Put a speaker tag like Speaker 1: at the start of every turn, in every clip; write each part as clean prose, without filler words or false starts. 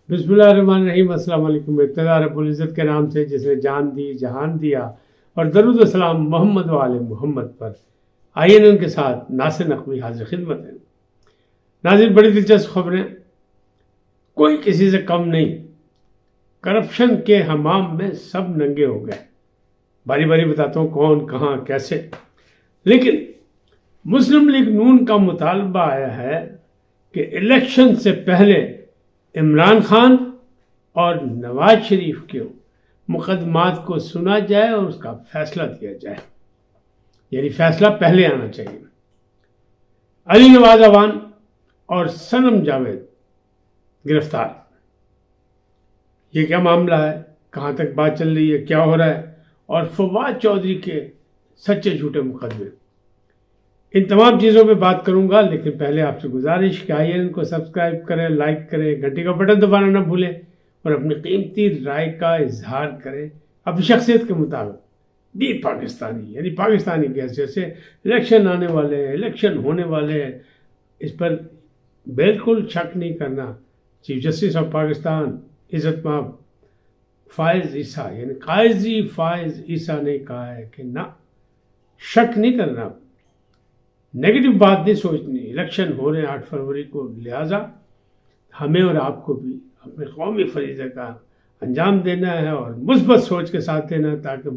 Speaker 1: بسم اللہ الرحمن الرحیم۔ السلام علیکم۔ ابتدا رب العزت کے نام سے جس نے جان دی جہان دیا، اور درود و سلام محمد و آل محمد پر۔ آئیے ان کے ساتھ ناصر نقوی حاضر خدمت ہے۔ ناظرین، بڑی دلچسپ خبریں، کوئی کسی سے کم نہیں، کرپشن کے حمام میں سب ننگے ہو گئے۔ باری باری بتاتا ہوں کون، کہاں، کیسے۔ لیکن مسلم لیگ نون کا مطالبہ آیا ہے کہ الیکشن سے پہلے عمران خان اور نواز شریف کے مقدمات کو سنا جائے اور اس کا فیصلہ دیا جائے، یعنی فیصلہ پہلے آنا چاہیے۔ علی نواز اوان اور صنم جاوید گرفتار، یہ کیا معاملہ ہے؟ کہاں تک بات چل رہی ہے؟ کیا ہو رہا ہے؟ اور فواد چودھری کے سچے جھوٹے مقدمے، ان تمام چیزوں پہ بات کروں گا۔ لیکن پہلے آپ سے گزارش کہ آئیے ان کو سبسکرائب کریں، لائک کریں، گھنٹی کا بٹن دبانا نہ بھولیں، اور اپنی قیمتی رائے کا اظہار کریں اپنی شخصیت کے مطابق۔ بھی پاکستانی، یعنی پاکستانی کی حیثیت سے الیکشن آنے والے ہیں، الیکشن ہونے والے ہیں، اس پر بالکل شک نہیں کرنا۔ چیف جسٹس آف پاکستان عزت مآب فائز عیسیٰ، یعنی قاضی فائز عیسیٰ نے کہا ہے کہ نہ، شک نہیں کرنا، نیگیٹو بات نہیں سوچنی۔ الیکشن ہو رہے ہیں 8 فروری کو، لہٰذا ہمیں اور آپ کو بھی اپنے قومی فریضے کا انجام دینا ہے اور مثبت سوچ کے ساتھ دینا ہے، تاکہ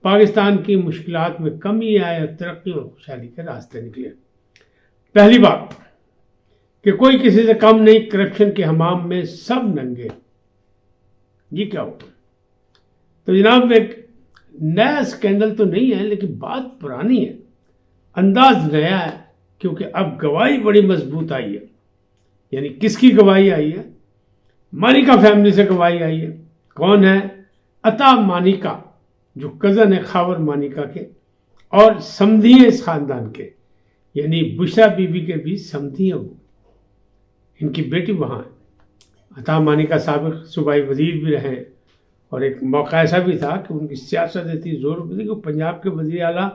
Speaker 1: پاکستان کی مشکلات میں کمی آئے اور ترقی اور خوشحالی کے راستے نکلے۔ پہلی بات کہ کوئی کسی سے کم نہیں، کرپشن کے حمام میں سب ننگے، یہ کیا ہوا؟ تو جناب، ایک نیا اسکینڈل تو نہیں ہے، لیکن بات پرانی ہے، انداز نیا ہے، کیونکہ اب گواہی بڑی مضبوط آئی ہے۔ یعنی کس کی گواہی آئی ہے؟ مانیکا فیملی سے گواہی آئی ہے۔ کون ہے؟ عطا مانیکا، جو کزن ہے خاور مانیکا کے اور سمدھی ہیں اس خاندان کے، یعنی بشرا بی بی کے بھی سمدھی ہیں وہ، ان کی بیٹی وہاں ہے۔ عطا مانیکا سابق صوبائی وزیر بھی رہے، اور ایک موقع ایسا بھی تھا کہ ان کی سیاست اتنی زور پہ تھی کہ پنجاب کے وزیر اعلیٰ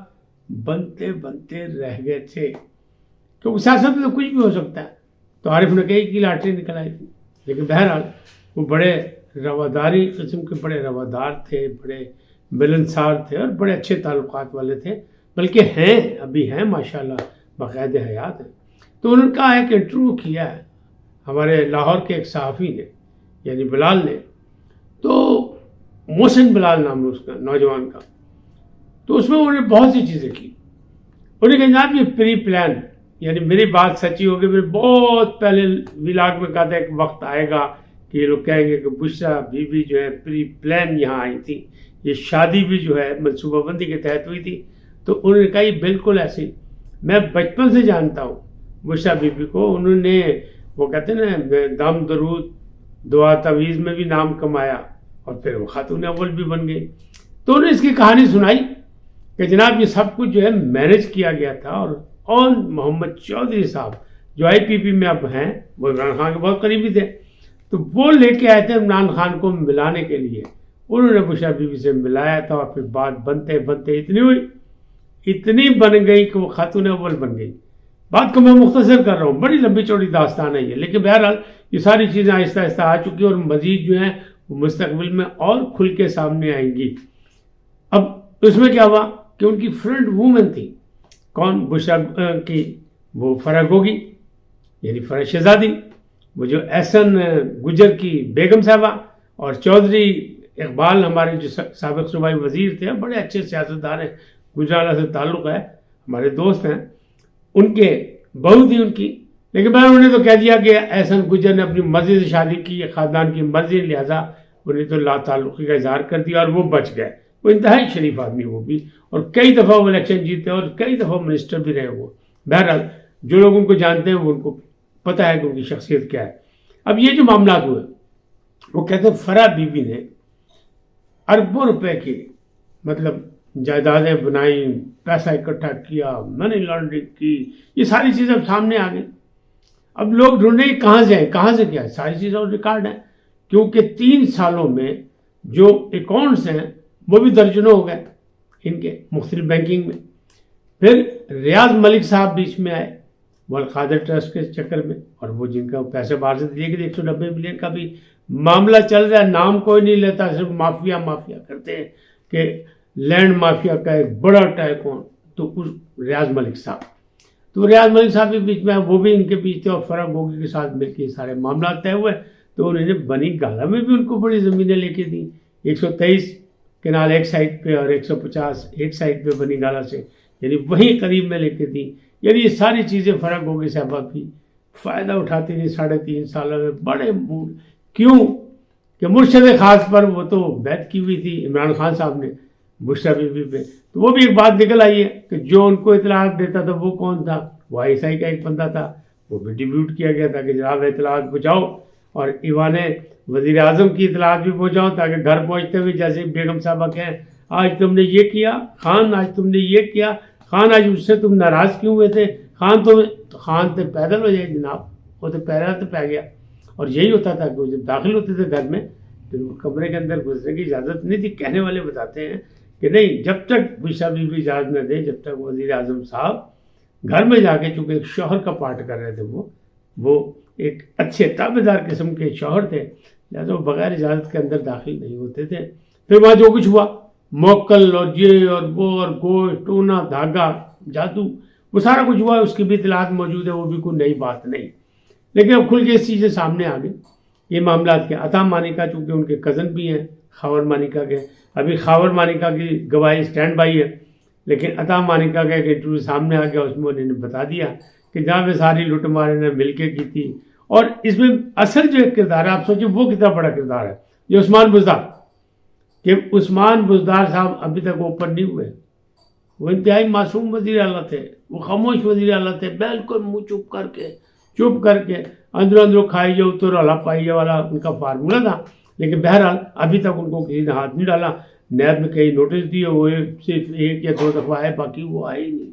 Speaker 1: بنتے بنتے رہ گئے تھے، کیونکہ سیاست میں تو کچھ بھی ہو سکتا ہے۔ تو عارف نقی کی لاٹری نکل آئی تھی، لیکن بہرحال وہ بڑے رواداری قسم کے بڑے روادار تھے، بڑے ملنسار تھے، اور بڑے اچھے تعلقات والے تھے، بلکہ ہیں، ابھی ہیں ماشاءاللہ، باقاعدہ حیات ہیں۔ تو انہوں نے کہا ہے کہ انٹرویو کیا ہے ہمارے لاہور کے ایک صحافی نے، یعنی بلال نے، تو محسن بلال نام ہے اس کا، نوجوان کا، تو اس میں انہوں نے بہت سی چیزیں کی۔ انہوں نے کہا جناب یہ پری پلان، یعنی میری بات سچی ہوگی، میں نے بہت پہلے ولاگ میں کہا تھا ایک وقت آئے گا کہ یہ لوگ کہیں گے کہ بشرا بی بی جو ہے پری پلان یہاں آئی تھی، یہ شادی بھی جو ہے منصوبہ بندی کے تحت ہوئی تھی۔ تو انہوں نے کہا یہ بالکل ایسی، میں بچپن سے جانتا ہوں بشرا بی بی کو، انہوں نے وہ کہتے ہیں نا دم درود دعا تعویذ میں بھی نام کمایا، اور پھر وہ خاتون اول بھی بن گئی۔ تو انہوں نے اس کی کہانی سنائی کہ جناب یہ سب کچھ جو ہے مینج کیا گیا تھا، اور محمد چودھری صاحب جو آئی پی پی میں اب ہیں، وہ عمران خان کے بہت قریبی تھے، تو وہ لے کے آئے تھے عمران خان کو ملانے کے لیے۔ انہوں نے بشرا بی بی سے ملایا تھا، اور پھر بات بنتے بنتے اتنی ہوئی، اتنی بن گئی کہ وہ خاتون اول بن گئی۔ بات کو میں مختصر کر رہا ہوں، بڑی لمبی چوڑی داستان ہے یہ، لیکن بہرحال یہ ساری چیزیں آہستہ آہستہ آ چکی ہیں، اور مزید جو ہیں وہ مستقبل میں اور کھل کے سامنے آئیں گی۔ اب اس میں کیا ہوا کہ ان کی فرینڈ وومن تھی، کون؟ بشرا کی وہ فرح گوگی، یعنی فرح شہزادی، وہ جو احسن گجر کی بیگم صاحبہ، اور چودھری اقبال ہمارے جو سابق صوبائی وزیر تھے، بڑے اچھے سیاستدان ہیں، گجرالہ سے تعلق ہے، ہمارے دوست ہیں، ان کے بہو تھی ان کی۔ لیکن میں انہوں نے تو کہہ دیا کہ احسن گجر نے اپنی مرضی سے شادی کی، خاندان کی مرضی، لہذا انہیں تو لا تعلقی کا اظہار کر دیا، اور وہ بچ گئے۔ وہ انتہائی شریف آدمی وہ بھی، اور کئی دفعہ وہ الیکشن جیتے، اور کئی دفعہ منسٹر بھی رہے وہ۔ بہرحال جو لوگ ان کو جانتے ہیں وہ ان کو پتہ ہے کہ ان کی شخصیت کیا ہے۔ اب یہ جو معاملات ہوئے، وہ کہتے ہیں فرح بی بی نے اربوں روپے کی مطلب جائیدادیں بنائیں، پیسہ اکٹھا کیا، منی لانڈرنگ کی، یہ ساری چیزیں اب سامنے آ گئی۔ اب لوگ ڈھونڈیں کہاں سے ہیں، کہاں سے کیا ہے، ساری چیزیں اور ریکارڈ ہیں، کیونکہ 3 سالوں میں جو اکاؤنٹس ہیں وہ بھی درجنوں ہو گئے ان کے مختلف بینکنگ میں۔ پھر ریاض ملک صاحب بیچ میں آئے، وہ القادر ٹرسٹ کے چکر میں، اور وہ جن کا پیسے باہر سے دیے گئے 190 ملین کا بھی معاملہ چل رہا ہے، نام کوئی نہیں لیتا، صرف مافیا مافیا کرتے ہیں کہ لینڈ مافیا کا ایک بڑا ٹائکون تو اس ریاض ملک صاحب، تو ریاض ملک صاحب کے بیچ میں وہ بھی ان کے بیچ تھے، اور فرق گوگی کے ساتھ مل کے سارے معاملات طے ہوئے. تو انہوں نے بنی گالہ میں بھی ان کو بڑی زمینیں لے کے دیں، 123 کنال ایک سائڈ پہ اور 150 ایک سائڈ پہ بنی گالہ سے، یعنی وہیں قریب میں لے کے دیں. یعنی یہ ساری چیزیں فرق گوگی صاحبہ کی فائدہ اٹھاتی تھی 3.5 سالوں میں. بڑے کیوں کہ مرشد خاص پر وہ تو بیعت کی ہوئی تھی عمران خان صاحب نے بشرا بی بی پہ، تو وہ بھی ایک بات نکل آئی ہے کہ جو ان کو اطلاعات دیتا تھا وہ کون تھا؟ وہ آئی ایس آئی کا ایک بندہ تھا، وہ بھی ڈیبیوٹ کیا گیا تھا کہ جناب اطلاعات پہنچاؤ، اور ایوان وزیر اعظم کی اطلاعات بھی پہنچاؤ، تاکہ گھر پہنچتے ہوئے جیسے بیگم صاحبہ کہیں آج تم نے یہ کیا خان، آج تم نے یہ کیا خان، آج اس سے تم ناراض کیوں ہوئے تھے خان؟ خان تو پیدل ہو جائے جناب، وہ تو پیرا تو پہ گیا. اور یہی ہوتا تھا کہ وہ جب داخل ہوتے تھے گھر میں پھر وہ کمرے کے اندر گھسنے کی اجازت نہیں تھی. کہنے والے بتاتے ہیں کہ نہیں، جب تک بشرا بی بی اجازت نہ دے، جب تک وزیر اعظم صاحب گھر میں جا کے، چونکہ ایک شوہر کا پارٹ کر رہے تھے، وہ ایک اچھے تابع دار قسم کے شوہر تھے، لہٰذا وہ بغیر اجازت کے اندر داخل نہیں ہوتے تھے. پھر وہاں جو کچھ ہوا، موکل اور یہ اور وہ اور گوشت ٹونا دھاگا جادو، وہ سارا کچھ ہوا، اس کی بھی اطلاعات موجود ہے، وہ بھی کوئی نئی بات نہیں. لیکن اب کھل کے اس چیزیں سامنے آ گئی یہ معاملات کے. عطا مانیکا چونکہ ان کے کزن بھی ہیں خاور مانیکا کے، ابھی خاور مانیکا کی گواہی اسٹینڈ بائی ہے، لیکن عطا مانیکا کا ایک انٹرویو سامنے آ گیا، اس میں انہوں نے بتا دیا کہ جہاں پہ ساری لوٹ مارے نے مل کے کی تھی. اور اس میں اصل جو ایک کردار ہے، آپ سوچیں وہ کتنا بڑا کردار ہے، یہ عثمان بزدار، کہ عثمان بزدار صاحب ابھی تک اوپن نہیں ہوئے. وہ انتہائی معصوم وزیر اعلیٰ تھے، وہ خاموش وزیر اعلیٰ تھے، بالکل منہ چپ کر کے اندروں کھائی جاؤ تو رولا پائی جاؤ والا ان کا فارمولہ تھا. لیکن بہرحال ابھی تک ان کو کسی نے ہاتھ نہیں ڈالا. نیب میں کئی نوٹس دیے، وہ صرف 1 یا 2 دفعہ آئے، باقی وہ آئے ہی نہیں.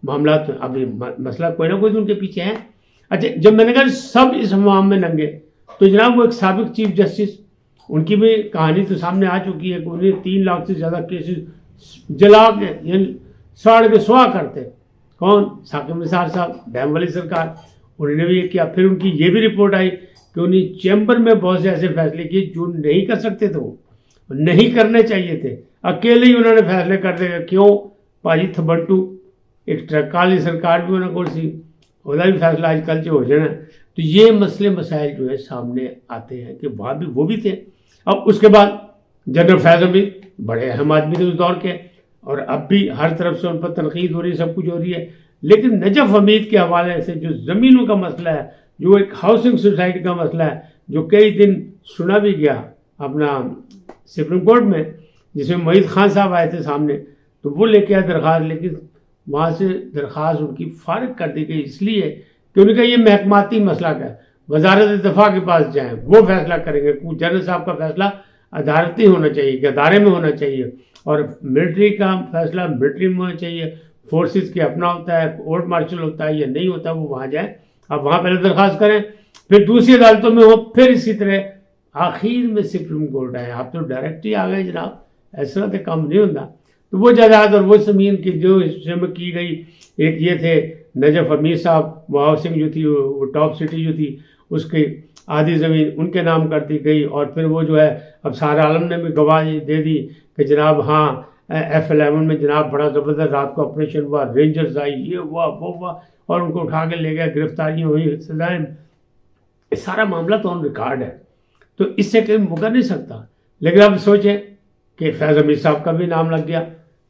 Speaker 1: معاملات ابھی مسئلہ کوئی نہ کوئی تو ان کے پیچھے ہے. اچھا، جب میں نے کہا سب اس معاملے میں ننگے، تو جناب وہ ایک سابق چیف جسٹس، ان کی بھی کہانی تو سامنے آ چکی ہے کہ انہیں 3 لاکھ سے زیادہ کیسز جلا کے یعنی ساڑ کے سوا کرتے. کون؟ ثاقب نثار صاحب، ڈیم والی سرکار، انہوں نے بھی یہ کیا. پھر ان کی یہ بھی رپورٹ آئی کہ انہیں چیمبر میں بہت سے ایسے فیصلے کیے جو نہیں کر سکتے تھے، وہ نہیں کرنے چاہیے تھے، اکیلے ہی انہوں نے فیصلے کر دے. کیوں؟ پاجی تھبنٹو ایک ٹرک والی سرکار بھی انہوں کو سی، وہ بھی فیصلہ آج کل ہو جانا. تو یہ مسئلے مسائل جو ہے سامنے آتے ہیں کہ وہاں بھی وہ بھی تھے. اب اس کے بعد جنرل فیض حمید بڑے اہم آدمی تھے اس دور کے، اور اب بھی ہر طرف سے ان پر تنقید ہو رہی ہے، سب کچھ ہو رہی ہے. لیکن نجف حمید کے حوالے سے جو زمینوں کا مسئلہ ہے، جو ایک ہاؤسنگ سوسائٹی کا مسئلہ ہے، جو کئی دن سنا بھی گیا اپنا سپریم کورٹ میں، جس میں معید خان صاحب آئے تھے سامنے، تو وہ لے کے آئے درخواست، لیکن وہاں سے درخواست ان کی فارغ کر دی گئی اس لیے کہ ان کا یہ محکماتی مسئلہ ہے، وزارت دفاع کے پاس جائیں، وہ فیصلہ کریں گے. جنرل صاحب کا فیصلہ عدالتی ہونا چاہیے کہ ادارے میں ہونا چاہیے، اور ملٹری کا فیصلہ ملٹری میں ہونا چاہیے. فورسز کے اپنا ہوتا ہے، کورٹ مارشل ہوتا ہے یا نہیں ہوتا، وہ وہاں جائیں. اب وہاں پہلے درخواست کریں، پھر دوسری عدالتوں میں ہو، پھر اسی طرح آخر میں سپریم کورٹ آئے. آپ تو ڈائریکٹ ہی آ گئے جناب، ایسا تو کام نہیں ہوتا. تو وہ جائیداد اور وہ زمین کی جو حصے میں کی گئی، ایک یہ تھے نجف حمید صاحب، وہ ہاؤسنگ جو تھی، وہ ٹاپ سٹی جو تھی، اس کی آدھی زمین ان کے نام کر دی گئی. اور پھر وہ جو ہے اب سارا عالم نے بھی گواہی دے دی کہ جناب ہاں F11 میں جناب بڑا زبردست رات کو آپریشن ہوا، رینجرز آئی، یہ ہوا وہ ہوا، اور ان کو اٹھا کے لے گئے، گرفتاریاں ہوئی، سزائیں. یہ سارا معاملہ تو آن ریکارڈ ہے، تو اس سے کہیں مکر نہیں سکتا. لیکن اب سوچیں کہ فیض حمید صاحب کا بھی نام لگ گیا،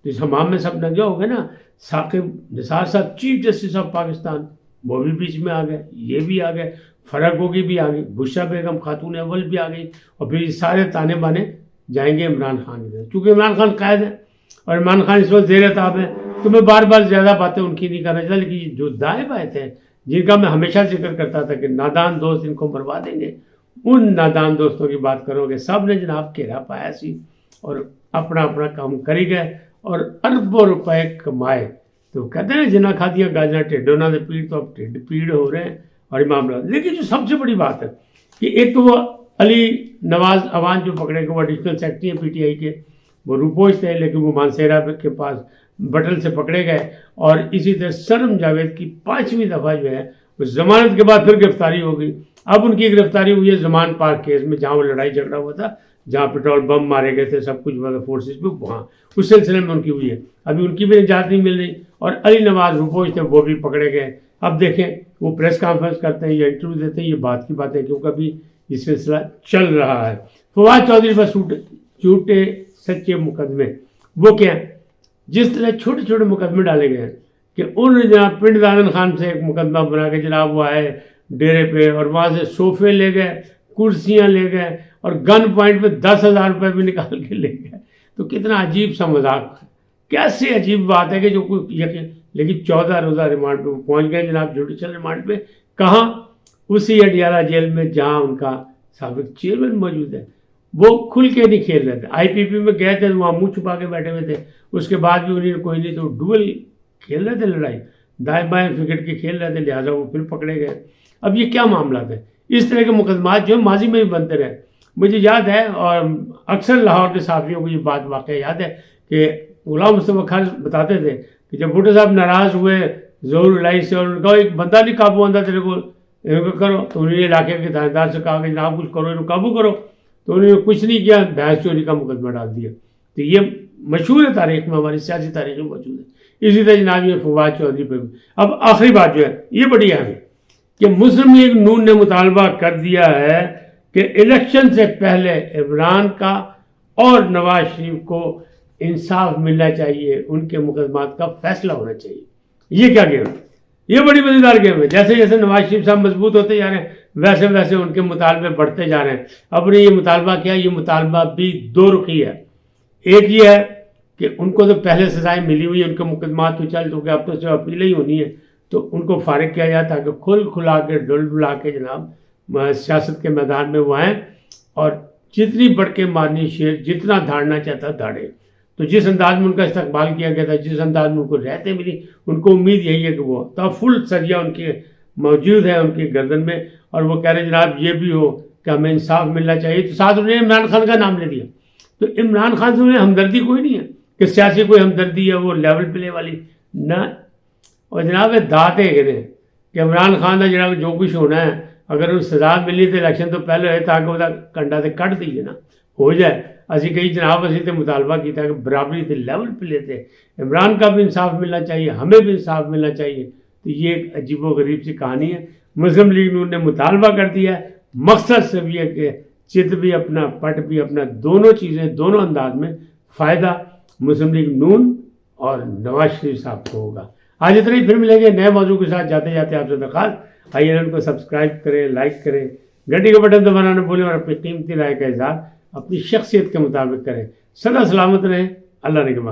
Speaker 1: تو اس حمام میں سب لگے ہو گئے نا. ثاقب نثار صاحب چیف جسٹس آف پاکستان، وہ بھی بیچ میں آ گئے، یہ بھی آ گئے، فرق گوگی بھی آ گئی، بشرا بیگم خاتون اول بھی آ گئی، اور پھر سارے تانے بانے جائیں گے عمران خان کے. چونکہ عمران خان قائد ہے اور عمران خان اس وقت زیر تاب ہے، تو میں بار بار زیادہ باتیں ان کی نہیں کرنا چاہتا. لیکن جو دائیں بائیں تھے جن کا میں ہمیشہ ذکر کرتا تھا کہ نادان دوست ان کو مروا دیں گے، ان نادان دوستوں کی بات کرو گے. سب نے جناب گھیرا پایا سی اور اپنا اپنا کام کری گئے اور اربوں روپے کمائے. تو کہتے ہیں جنہ کھا دیا گاجر ٹھڈوں نہ پیڑ، تو اب ٹھڈ پیڑ ہو رہے ہیں اور معاملہ. لیکن جو سب سے بڑی بات ہے کہ ایک تو وہ علی نواز اوان جو پکڑے گئے، وہ ایڈیشنل سیکرٹری ہیں پی ٹی آئی کے، وہ روپوش تھے، لیکن وہ مانسیرا کے پاس بٹل سے پکڑے گئے. اور اسی طرح سنم جاوید کی 5ویں دفعہ جو ہے ضمانت کے بعد پھر گرفتاری ہو گئی. اب ان کی گرفتاری ہوئی ہے زمان پارک کیس میں، جہاں وہ لڑائی جھگڑا ہوا تھا، جہاں پیٹرول بم مارے گئے تھے، سب کچھ فورسز پہ، وہاں اس سلسلے میں ان کی ہوئی ہے. ابھی ان کی بھی نجات نہیں مل رہی. اور علی نواز روپوش تھے، وہ بھی پکڑے گئے. اب دیکھیں وہ پریس کانفرنس کرتے ہیں یا انٹرویو دیتے ہیں، یہ بات کی بات ہے، کیونکہ ابھی یہ سلسلہ چل رہا ہے. فواد چودھری پر جھوٹے سچے مقدمے، وہ کیا ہے؟ جس طرح چھوٹے چھوٹے مقدمے ڈالے گئے ہیں کہ ان جناب پنڈ دانن خان سے ایک مقدمہ بنا کے جناب وہ آئے ڈیرے پہ اور وہاں سے صوفے لے گئے، کرسیاں لے گئے اور گن پوائنٹ پہ 10,000 روپے بھی نکال کے لے گئے. تو کتنا عجیب سا مذاق، کیسے عجیب بات ہے کہ جو کوئی یقین. لیکن 14 روزہ ریمانڈ پہ وہ پہنچ گئے جناب، جوڈیشل ریمانڈ پہ. کہاں؟ اسی اڈیالہ جیل میں جہاں ان کا سابق چیئرمین موجود ہے. وہ کھل کے نہیں کھیل رہے تھے. آئی پی پی میں گئے تھے، وہاں منہ چھپا کے بیٹھے ہوئے تھے. اس کے بعد بھی انہیں کوئی نہیں، تو ڈوئل کھیل رہے تھے، لڑائی دائیں بائیں وکٹ کے کھیل رہے تھے، لہٰذا وہ پھر پکڑے گئے. اب یہ کیا معاملات ہیں؟ اس طرح کے مقدمات جو ماضی میں بھی بنتے رہے. مجھے یاد ہے اور اکثر لاہور کے صحافیوں کو یہ بات واقعہ یاد ہے کہ غلام مصطفیٰ خان بتاتے تھے کہ جب بھٹو صاحب ناراض ہوئے ظہور الہی سے اور ان کا ایک بندہ نہیں قابو آندہ تیرے کو، ان کو کرو، تو انہوں نے علاقے کے تھانے دار سے کہا کہ جناب کچھ کرو، انہوں قابو کرو. تو انہوں نے کچھ نہیں کیا، بھینس چوری کا مقدمہ ڈال دیا. تو یہ مشہور ہے تاریخ میں، ہماری سیاسی تاریخ میں موجود ہے. اسی طرح جناب یہ فواد چودھری پہ. اب آخری بات جو ہے یہ بڑی اہم ہے کہ مسلم لیگ نون نے مطالبہ کر دیا ہے کہ الیکشن سے پہلے عمران کا اور نواز شریف کو انصاف ملنا چاہیے، ان کے مقدمات کا فیصلہ ہونا چاہیے. یہ کیا گیم ہے؟ یہ بڑی مزیدار گیم ہے. جیسے جیسے نواز شریف صاحب مضبوط ہوتے جا رہے ہیں ویسے ویسے ان کے مطالبے بڑھتے جا رہے ہیں. اب نے یہ مطالبہ کیا؟ یہ مطالبہ بھی دو رخی ہے. ایک یہ ہے کہ ان کو تو پہلے سزائیں ملی ہوئی ہیں، ان کے مقدمات تو چل چکے، اب تو صرف اپیلیں ہی ہونی ہے، تو ان کو فارغ کیا جائے تاکہ کھل کھلا کے ڈل ڈلا کے جناب سیاست کے میدان میں وہ آئیں اور جتنی بڑھ کے مارنی شیر جتنا دھاڑنا چاہتا دھاڑے. تو جس انداز میں ان کا استقبال کیا گیا تھا، جس انداز میں ان کو رہتے ملی، ان کو امید یہی ہے کہ وہ فل سریا ان کے موجود ہے ان کی گردن میں. اور وہ کہہ رہے جناب یہ بھی ہو کہ ہمیں انصاف ملنا چاہیے. تو ساتھ انہوں نے عمران خان کا نام لے دیا. تو عمران خان سے انہیں ہمدردی کوئی نہیں ہے کہ سیاسی کوئی ہمدردی ہے وہ لیول پلے والی نہ. اور جناب دات ہے کہ عمران خان کا جناب جو کچھ ہونا ہے، اگر ان سزا ملی تو الیکشن تو پہلے ہوئے تاکہ وہ کنڈا سے کٹ دیجیے نا، ہو جائے. اسی کہیں جناب اسی تو مطالبہ کیا تھا کہ برابری تھے، لیول پلے تھے، عمران کا بھی انصاف ملنا چاہیے، ہمیں بھی انصاف ملنا چاہیے. تو یہ ایک عجیب و غریب سی کہانی ہے. مسلم لیگ نون نے مطالبہ کر دیا ہے، مقصد صرف یہ کہ چت بھی اپنا پٹ بھی اپنا، دونوں چیزیں دونوں انداز میں فائدہ مسلم لیگ نون اور نواز شریف صاحب کو ہوگا. آج اتنا ہی، پھر ملیں گے نئے موضوع کے ساتھ. جاتے جاتے آپ سے درخواست، آئیے ان کو سبسکرائب کریں، لائک کریں، گھنٹی کا بٹن دبانا نہ بھولیں اور اپنی قیمتی رائے کا اظہار اپنی شخصیت کے مطابق کریں. سدا سلامت رہیں. اللہ نگہبان.